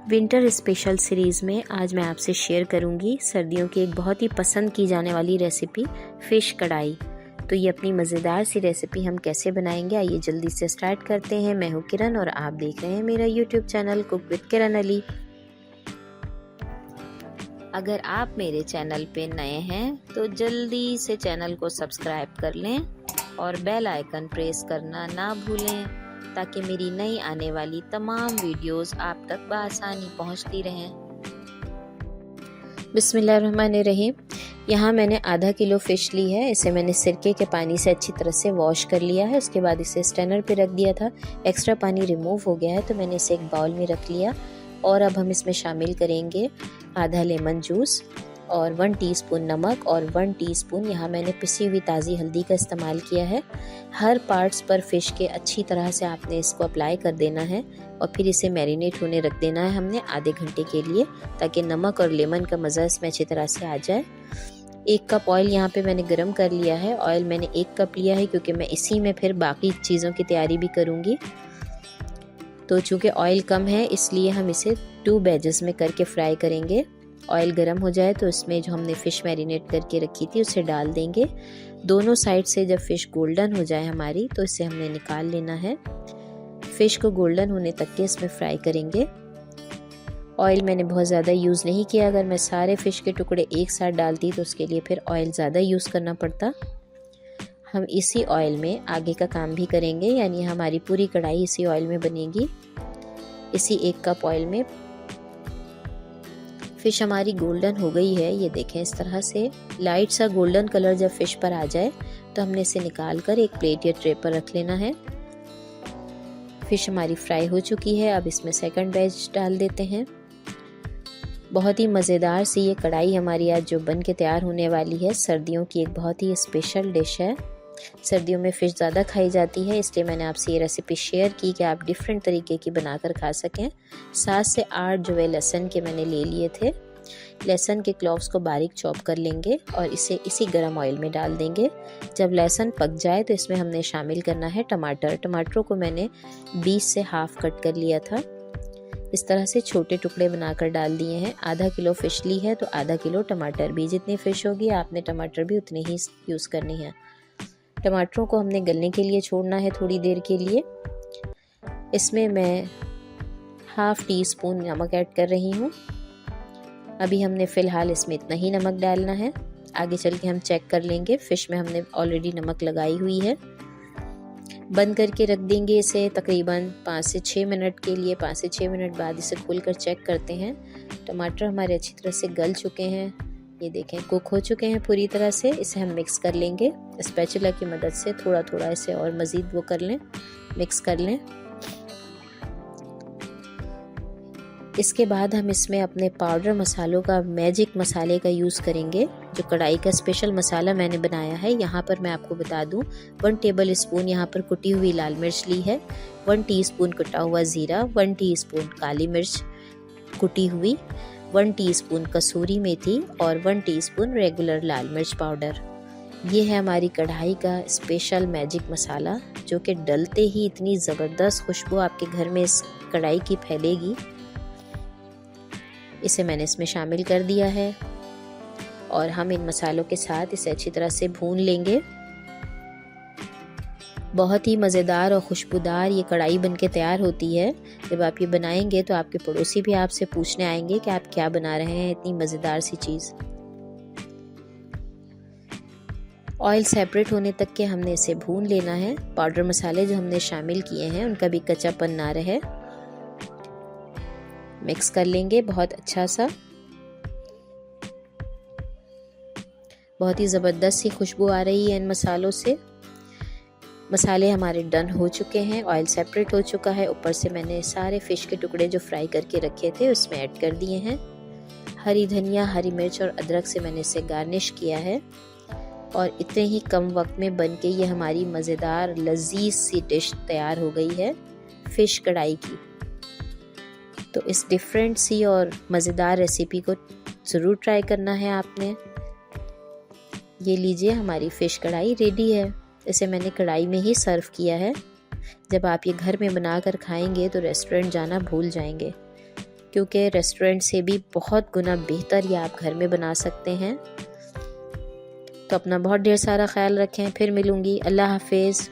Winter special series में आज मैं आपसे शेयर करूंगी सर्दियों की एक बहुत ही पसंद की जाने वाली रेसिपी फ़िश कढ़ाई। तो ये अपनी मज़ेदार सी रेसिपी हम कैसे बनाएंगे, आइए जल्दी से स्टार्ट करते हैं। मैं हूँ किरण और आप देख रहे हैं मेरा यूट्यूब चैनल कुक विद किरण अली। अगर आप मेरे चैनल पे नए हैं तो जल्दी से चैनल को सब्सक्राइब कर लें और बेल आइकन प्रेस करना ना भूलें ताकि मेरी नई आने वाली तमाम वीडियोस आप तक बआसानी पहुंचती रहें। बिस्मिल्लाहिर्रहमानिर्रहीम। यहाँ मैंने आधा किलो फ़िश ली है। इसे मैंने सिरके के पानी से अच्छी तरह से वॉश कर लिया है। उसके बाद इसे स्टैनर पे रख दिया था, एक्स्ट्रा पानी रिमूव हो गया है तो मैंने इसे एक बाउल में रख लिया। और अब हम इसमें शामिल करेंगे आधा लेमन जूस और 1 टीस्पून नमक और 1 टीस्पून यहाँ मैंने पिसी हुई ताज़ी हल्दी का इस्तेमाल किया है। हर पार्ट्स पर फ़िश के अच्छी तरह से आपने इसको अप्लाई कर देना है और फिर इसे मैरिनेट होने रख देना है हमने आधे घंटे के लिए, ताकि नमक और लेमन का मज़ा इसमें अच्छी तरह से आ जाए। 1 कप ऑयल यहाँ पे मैंने गरम कर लिया है। ऑयल मैंने 1 कप लिया है क्योंकि मैं इसी में फिर बाकी चीज़ों की तैयारी भी करूँगी। तो चूँकि ऑयल कम है इसलिए हम इसे 2 बैचेस में करके फ्राई करेंगे। ऑयल गर्म हो जाए तो इसमें जो हमने फ़िश मैरिनेट करके रखी थी उसे डाल देंगे। दोनों साइड से जब फ़िश गोल्डन हो जाए हमारी तो इसे हमने निकाल लेना है। फ़िश को गोल्डन होने तक के इसमें फ्राई करेंगे। ऑयल मैंने बहुत ज़्यादा यूज़ नहीं किया। अगर मैं सारे फ़िश के टुकड़े एक साथ डालती तो उसके लिए फिर ऑयल ज़्यादा यूज़ करना पड़ता। हम इसी ऑयल में आगे का काम भी करेंगे, यानी हमारी पूरी कढ़ाई इसी ऑयल में बनेगी। इसी 1 कप ऑयल में फ़िश हमारी गोल्डन हो गई है। ये देखें, इस तरह से लाइट सा गोल्डन कलर जब फ़िश पर आ जाए तो हमने इसे निकाल कर एक प्लेट या ट्रे पर रख लेना है। फ़िश हमारी फ्राई हो चुकी है। अब इसमें सेकंड बैच डाल देते हैं। बहुत ही मज़ेदार सी ये कढ़ाई हमारी आज जो बन के तैयार होने वाली है, सर्दियों की एक बहुत ही स्पेशल डिश है। सर्दियों में फ़िश ज़्यादा खाई जाती है, इसलिए मैंने आपसे ये रेसिपी शेयर की कि आप डिफरेंट तरीके की बनाकर खा सकें। 7 से 8 जो है लहसुन के मैंने ले लिए थे। लहसुन के क्लोव्स को बारीक चॉप कर लेंगे और इसे इसी गरम ऑयल में डाल देंगे। जब लहसुन पक जाए तो इसमें हमने शामिल करना है टमाटर। टमाटरों को मैंने 20 से हाफ कट कर लिया था। इस तरह से छोटे टुकड़े बनाकर डाल दिए हैं। आधा किलो फ़िश ली है तो आधा किलो टमाटर भी, जितनी फ़िश होगी आपने टमाटर भी उतनी ही यूज़ करनी है। टमाटरों को हमने गलने के लिए छोड़ना है थोड़ी देर के लिए। इसमें मैं हाफ टी स्पून नमक ऐड कर रही हूँ। अभी हमने फ़िलहाल इसमें इतना ही नमक डालना है, आगे चल के हम चेक कर लेंगे। फ़िश में हमने ऑलरेडी नमक लगाई हुई है। बंद करके रख देंगे इसे तकरीबन 5 से 6 मिनट के लिए। 5 से 6 मिनट बाद इसे खोलकर चेक करते हैं। टमाटर हमारे अच्छी तरह से गल चुके हैं, ये देखें कुक हो चुके हैं पूरी तरह से। इसे हम मिक्स कर लेंगे स्पैचुला की मदद से। थोड़ा थोड़ा इसे और मज़ीद वो कर लें, मिक्स कर लें। इसके बाद हम इसमें अपने पाउडर मसालों का, मैजिक मसाले का यूज़ करेंगे। जो कढ़ाई का स्पेशल मसाला मैंने बनाया है, यहाँ पर मैं आपको बता दूँ 1 टेबल स्पून यहाँ पर कुटी हुई लाल मिर्च ली है, 1 टीस्पून कटा हुआ ज़ीरा, 1 टीस्पून काली मिर्च कुटी हुई, 1 टीस्पून कसूरी मेथी और 1 टीस्पून रेगुलर लाल मिर्च पाउडर। ये है हमारी कढ़ाई का स्पेशल मैजिक मसाला, जो कि डलते ही इतनी ज़बरदस्त खुशबू आपके घर में इस कढ़ाई की फैलेगी। इसे मैंने इसमें शामिल कर दिया है और हम इन मसालों के साथ इसे अच्छी तरह से भून लेंगे। बहुत ही मज़ेदार और खुशबूदार ये कढ़ाई बनके तैयार होती है। जब आप ये बनाएंगे तो आपके पड़ोसी भी आपसे पूछने आएंगे कि आप क्या बना रहे हैं, इतनी मज़ेदार सी चीज़। ऑयल सेपरेट होने तक के हमने इसे भून लेना है। पाउडर मसाले जो हमने शामिल किए हैं उनका भी कच्चापन ना रहे। मिक्स कर लेंगे बहुत अच्छा सा। बहुत ही ज़बरदस्त सी खुशबू आ रही है इन मसालों से। मसाले हमारे डन हो चुके हैं, ऑयल सेपरेट हो चुका है। ऊपर से मैंने सारे फ़िश के टुकड़े जो फ्राई करके रखे थे उसमें ऐड कर दिए हैं। हरी धनिया, हरी मिर्च और अदरक से मैंने इसे गार्निश किया है और इतने ही कम वक्त में बन के ये हमारी मज़ेदार लजीज सी डिश तैयार हो गई है फ़िश कढ़ाई की। तो इस डिफरेंट सी और मज़ेदार रेसिपी को ज़रूर ट्राई करना है आपने। ये लीजिए, हमारी फ़िश कढ़ाई रेडी है। इसे मैंने कढ़ाई में ही सर्व किया है। जब आप ये घर में बनाकर खाएंगे तो रेस्टोरेंट जाना भूल जाएंगे। क्योंकि रेस्टोरेंट से भी बहुत गुना बेहतर ये आप घर में बना सकते हैं। तो अपना बहुत ढेर सारा ख्याल रखें। फिर मिलूंगी। अल्लाह हाफिज़।